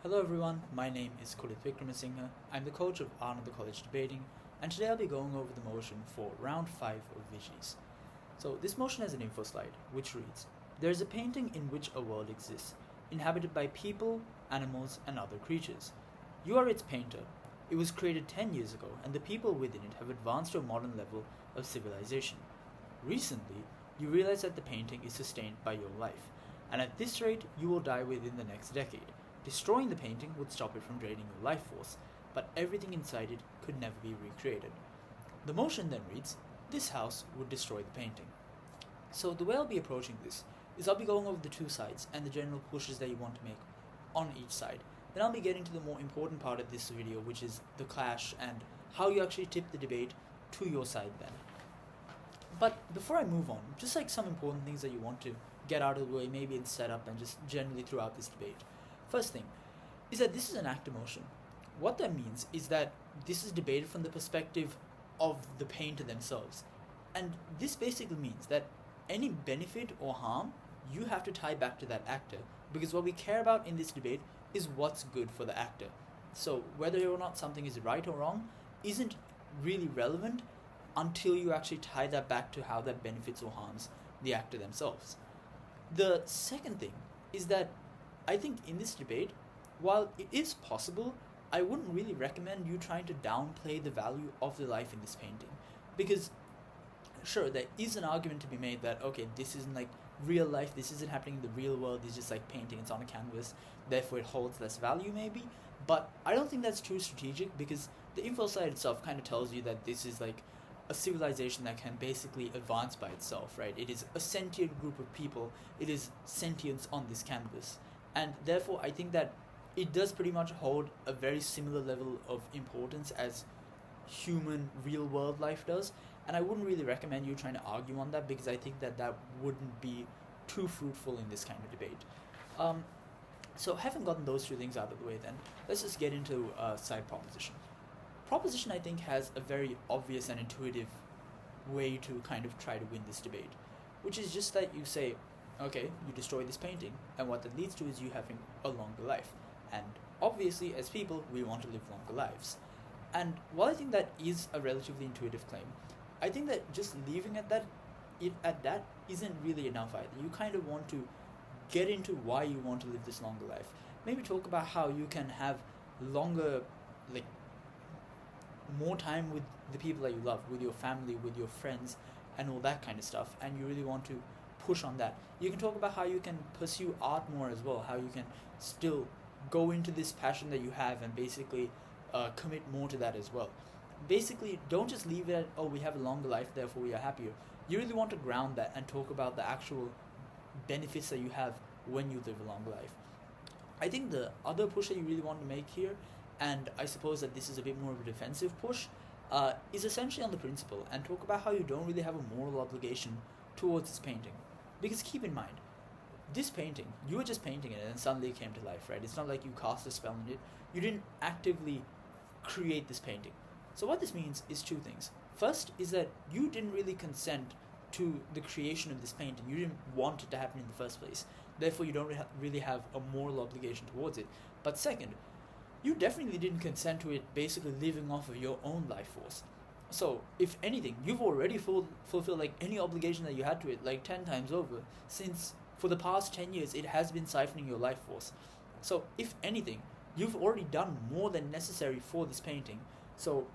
Hello everyone, my name is Kulith Wickramasinghe. I'm the coach of Another College Debating, and today I'll be going over the motion for round 5 of Vijis. So this motion has an Infoslide, which reads, there is a painting in which a world exists, inhabited by people, animals, and other creatures. You are its painter. It was created 10 years ago, and the people within it have advanced to a modern level of civilization. Recently, you realize that the painting is sustained by your life, and at this rate, you will die within the next decade. Destroying the painting would stop it from draining your life force, but everything inside it could never be recreated. The motion then reads, this house would destroy the painting. So the way I'll be approaching this is I'll be going over the two sides and the general pushes that you want to make on each side. Then I'll be getting to the more important part of this video, which is the clash and how you actually tip the debate to your side then. But before I move on, just like some important things that you want to get out of the way, maybe in setup and just generally throughout this debate. First thing is that this is an active motion. What that means is that this is debated from the perspective of the painter themselves. And this basically means that any benefit or harm, you have to tie back to that actor, because what we care about in this debate is what's good for the actor. So whether or not something is right or wrong isn't really relevant until you actually tie that back to how that benefits or harms the actor themselves. The second thing is that I think in this debate, while it is possible, I wouldn't really recommend you trying to downplay the value of the life in this painting. Because, sure, there is an argument to be made that, okay, this isn't like real life, this isn't happening in the real world, it's just like painting, it's on a canvas, therefore it holds less value maybe. But I don't think that's too strategic, because the info slide itself kind of tells you that this is like a civilization that can basically advance by itself, right? It is a sentient group of people, it is sentience on this canvas. And therefore, I think that it does pretty much hold a very similar level of importance as human real-world life does. And I wouldn't really recommend you trying to argue on that, because I think that that wouldn't be too fruitful in this kind of debate. So having gotten those two things out of the way then, let's just get into side proposition. Proposition, I think, has a very obvious and intuitive way to kind of try to win this debate, which is just that you say, okay, you destroy this painting, and what that leads to is you having a longer life. And obviously, as people, we want to live longer lives. And while I think that is a relatively intuitive claim, I think that just leaving it at that isn't really enough either. You kind of want to get into why you want to live this longer life. Maybe talk about how you can have longer, like, more time with the people that you love, with your family, with your friends, and all that kind of stuff, and you really want to push on that. You can talk about how you can pursue art more as well, how you can still go into this passion that you have and basically commit more to that as well. Basically, don't just leave it at, oh, we have a longer life, therefore we are happier. You really want to ground that and talk about the actual benefits that you have when you live a longer life. I think the other push that you really want to make here, and I suppose that this is a bit more of a defensive push, is essentially on the principle, and talk about how you don't really have a moral obligation towards this painting. Because keep in mind, this painting, you were just painting it and suddenly it came to life, right? It's not like you cast a spell on it. You didn't actively create this painting. So what this means is two things. First is that you didn't really consent to the creation of this painting. You didn't want it to happen in the first place. Therefore, you don't really have a moral obligation towards it. But second, you definitely didn't consent to it basically living off of your own life force. So, if anything, you've already fulfilled like any obligation that you had to it like 10 times over, since for the past 10 years it has been siphoning your life force. So, if anything, you've already done more than necessary for this painting. So,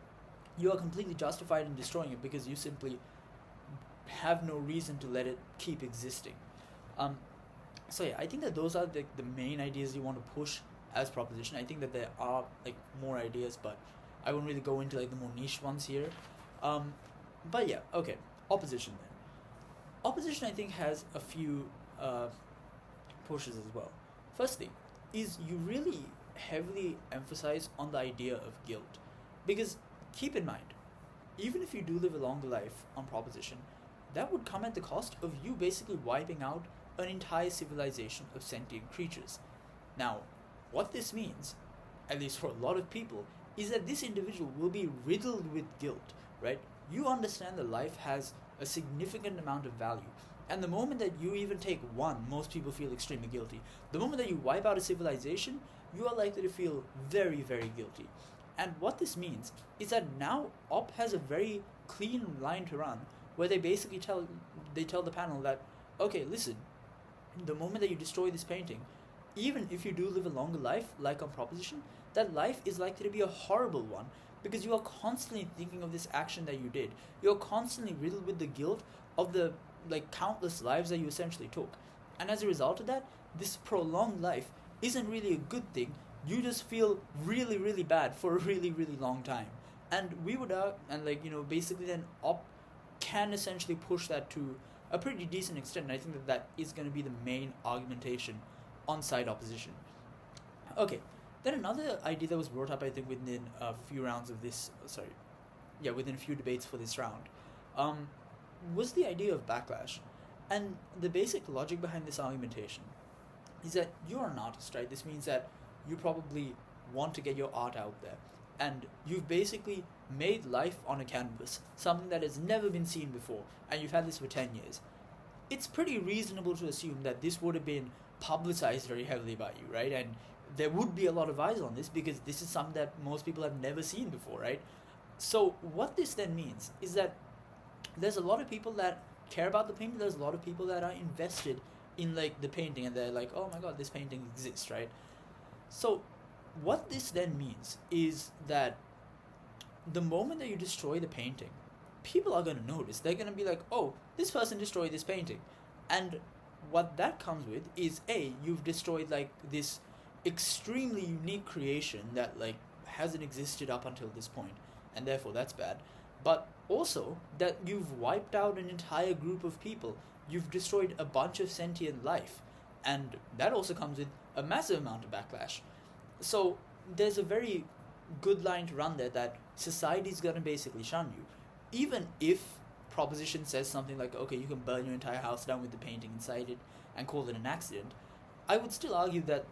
you are completely justified in destroying it, because you simply have no reason to let it keep existing. So yeah, I think that those are the main ideas you want to push as proposition. I think that there are like more ideas, but I won't really go into like the more niche ones here. But yeah, okay. Opposition then. Opposition, I think, has a few pushes as well. Firstly, is you really heavily emphasize on the idea of guilt. Because keep in mind, even if you do live a longer life on proposition, that would come at the cost of you basically wiping out an entire civilization of sentient creatures. Now, what this means, at least for a lot of people, is that this individual will be riddled with guilt, right? You understand that life has a significant amount of value, and the moment that you even take one, most people feel extremely guilty. The moment that you wipe out a civilization, you are likely to feel very, very guilty. And what this means is that now Op has a very clean line to run where they basically tell the panel that, okay, listen, the moment that you destroy this painting, even if you do live a longer life, like on Proposition, that life is likely to be a horrible one because you are constantly thinking of this action that you did. You're constantly riddled with the guilt of the countless lives that you essentially took. And as a result of that, this prolonged life isn't really a good thing. You just feel really, really bad for a really, really long time. And we would basically then Op can essentially push that to a pretty decent extent. And I think that is going to be the main argumentation on side opposition. Okay, then another idea that was brought up, I think, within a few rounds of this, within a few debates for this round, was the idea of backlash. And the basic logic behind this argumentation is that you're an artist, right? This means that you probably want to get your art out there. And you've basically made life on a canvas, something that has never been seen before, and you've had this for 10 years. It's pretty reasonable to assume that this would have been publicized very heavily by you, right? And there would be a lot of eyes on this because this is something that most people have never seen before, right? So what this then means is that there's a lot of people that care about the painting, there's a lot of people that are invested in the painting, and they're like, oh my god, this painting exists, right? So what this then means is that the moment that you destroy the painting, people are going to notice. They're going to be like, oh, this person destroyed this painting. And what that comes with is, A, you've destroyed this extremely unique creation that hasn't existed up until this point, and therefore that's bad. But also that you've wiped out an entire group of people. You've destroyed a bunch of sentient life, and that also comes with a massive amount of backlash. So there's a very good line to run there that society's going to basically shun you. Even if Proposition says something like, okay, you can burn your entire house down with the painting inside it and call it an accident, I would still argue that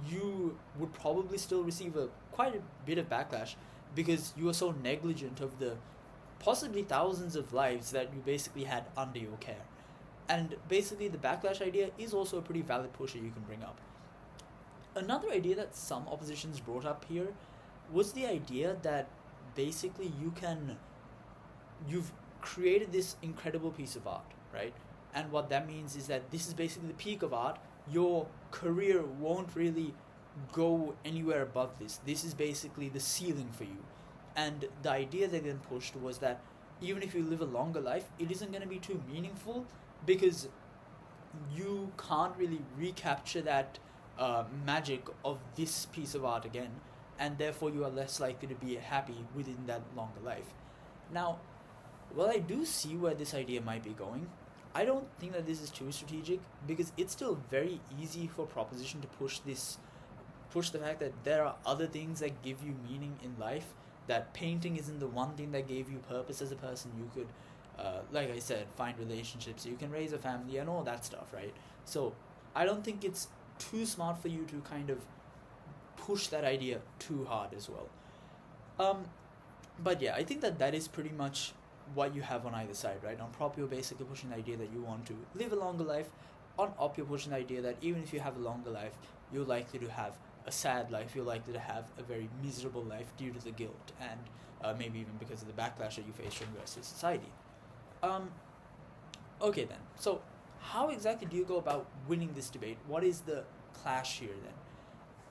you would probably still receive quite a bit of backlash because you are so negligent of the possibly thousands of lives that you basically had under your care. And basically the backlash idea is also a pretty valid pusher you can bring up. Another idea that some oppositions brought up here was the idea that basically you've created this incredible piece of art, right? And what that means is that this is basically the peak of art. Your career won't really go anywhere above this. This is basically the ceiling for you. And the idea they then pushed was that even if you live a longer life, it isn't going to be too meaningful because you can't really recapture that magic of this piece of art again, and therefore you are less likely to be happy within that longer life. Now, while I do see where this idea might be going, I don't think that this is too strategic because it's still very easy for Proposition to push the fact that there are other things that give you meaning in life, that painting isn't the one thing that gave you purpose as a person. You could, like I said, find relationships, you can raise a family and all that stuff, right? So I don't think it's too smart for you to kind of push that idea too hard as well. But yeah, I think that is pretty much what you have on either side, right? On Prop, you're basically pushing the idea that you want to live a longer life. On Op, you're pushing the idea that even if you have a longer life, you're likely to have a sad life, you're likely to have a very miserable life due to the guilt and maybe even because of the backlash that you face from the rest of society. Okay then, so how exactly do you go about winning this debate? What is the clash here then?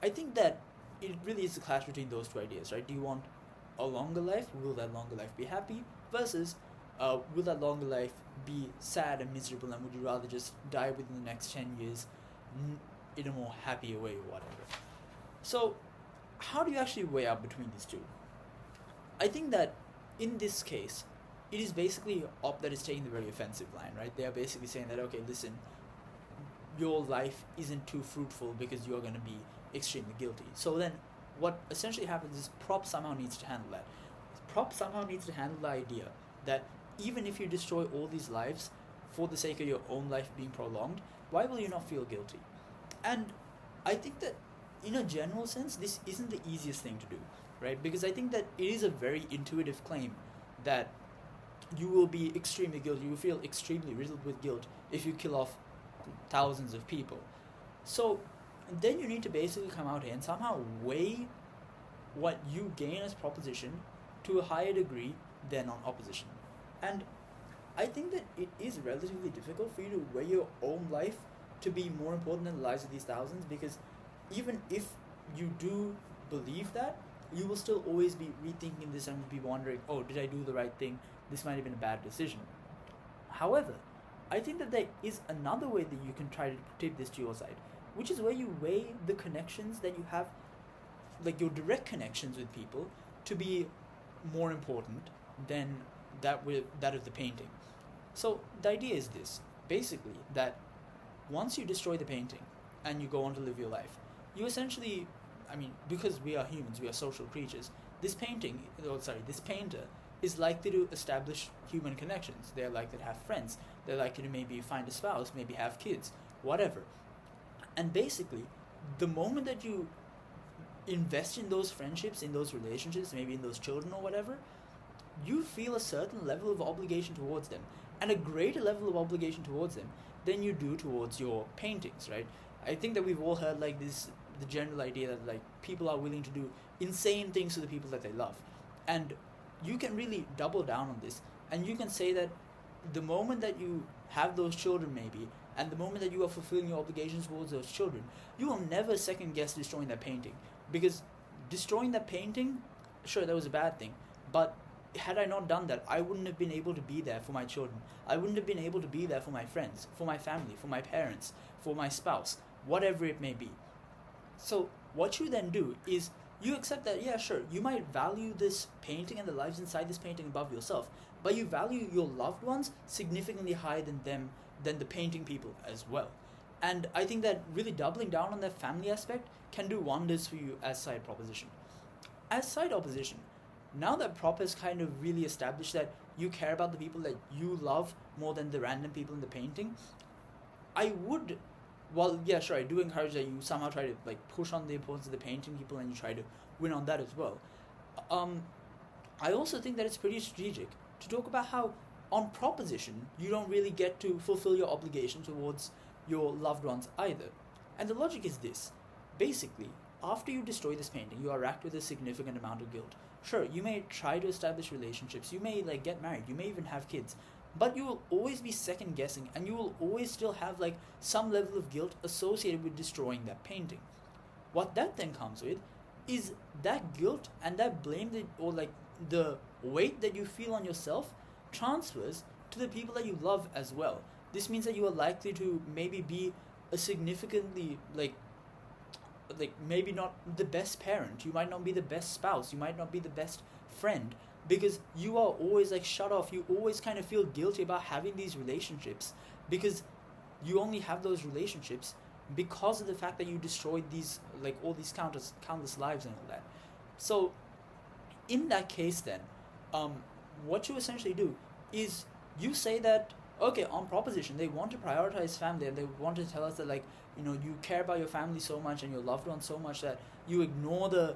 I think that it really is a clash between those two ideas, right? Do you want a longer life? Will that longer life be happy? Versus, will that longer life be sad and miserable, and would you rather just die within the next 10 years in a more happier way or whatever? So, how do you actually weigh up between these two? I think that in this case, it is basically Op that is taking the very offensive line, right? They are basically saying that, okay, listen, your life isn't too fruitful because you're going to be extremely guilty. So then, what essentially happens is Prop somehow needs to handle that. Prop somehow needs to handle the idea that even if you destroy all these lives for the sake of your own life being prolonged, why will you not feel guilty? And I think that in a general sense, this isn't the easiest thing to do, right? Because I think that it is a very intuitive claim that you will be extremely guilty, you will feel extremely riddled with guilt if you kill off thousands of people. So then you need to basically come out here and somehow weigh what you gain as proposition to a higher degree than on opposition. And I think that it is relatively difficult for you to weigh your own life to be more important than the lives of these thousands, because even if you do believe that, you will still always be rethinking this and be wondering, oh, did I do the right thing? This might have been a bad decision. However, I think that there is another way that you can try to tip this to your side, which is where you weigh the connections that you have, like your direct connections with people, to be more important than that of the painting. So the idea is this, basically, that once you destroy the painting and you go on to live your life, you essentially, because we are humans, we are social creatures, this painter is likely to establish human connections. They're likely to have friends. They're likely to maybe find a spouse, maybe have kids, whatever. And basically, the moment that you invest in those friendships, in those relationships, maybe in those children or whatever, you feel a certain level of obligation towards them, and a greater level of obligation towards them than you do towards your paintings, right? I think that we've all heard the general idea that people are willing to do insane things to the people that they love. And you can really double down on this, and you can say that the moment that you have those children maybe, and the moment that you are fulfilling your obligations towards those children, you will never second guess destroying that painting. Because destroying that painting, sure, that was a bad thing, but had I not done that, I wouldn't have been able to be there for my children. I wouldn't have been able to be there for my friends, for my family, for my parents, for my spouse, whatever it may be. So what you then do is you accept that, yeah, sure, you might value this painting and the lives inside this painting above yourself, but you value your loved ones significantly higher than the painting people as well. And I think that really doubling down on that family aspect can do wonders for you as side proposition. As side opposition, now that Prop has kind of really established that you care about the people that you love more than the random people in the painting, I do encourage that you somehow try to push on the importance of the painting people, and you try to win on that as well. I also think that it's pretty strategic to talk about how on proposition you don't really get to fulfill your obligation towards your loved ones either. And the logic is this. Basically, after you destroy this painting, you are racked with a significant amount of guilt. Sure, you may try to establish relationships, you may get married, you may even have kids, but you will always be second guessing, and you will always still have some level of guilt associated with destroying that painting. What that then comes with is that guilt and that blame the weight that you feel on yourself transfers to the people that you love as well. This means that you are likely to maybe be a significantly maybe not the best parent, you might not be the best spouse, you might not be the best friend, because you are always shut off. You always kind of feel guilty about having these relationships, because you only have those relationships because of the fact that you destroyed these all these countless lives and all that. So in that case then, what you essentially do is you say that, okay, on proposition, they want to prioritize family, and they want to tell us that you care about your family so much and your loved ones so much that you ignore the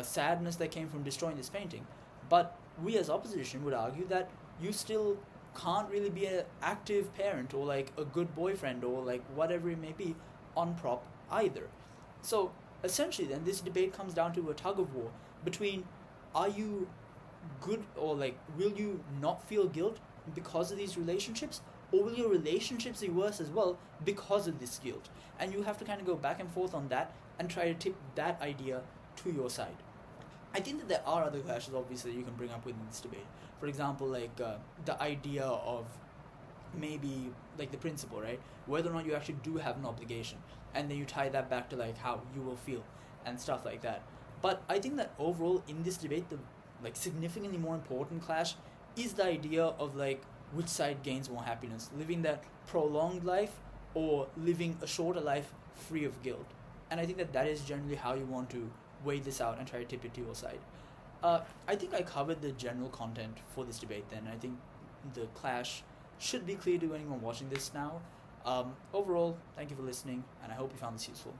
sadness that came from destroying this painting. But we as opposition would argue that you still can't really be an active parent or a good boyfriend or whatever it may be on prop either. So essentially then this debate comes down to a tug of war between, are you good, or will you not feel guilt because of these relationships, or will your relationships be worse as well because of this guilt? And you have to kind of go back and forth on that and try to tip that idea to your side. I think that there are other clashes obviously you can bring up within this debate. For example, the idea of maybe the principle, right? Whether or not you actually do have an obligation, and then you tie that back to how you will feel and stuff like that. But I think that overall in this debate, the significantly more important clash is the idea of which side gains more happiness, living that prolonged life or living a shorter life free of guilt. And I think that is generally how you want to weigh this out and try to tip it to your side. I think I covered the general content for this debate then. I think the clash should be clear to anyone watching this now. Overall, thank you for listening, and I hope you found this useful.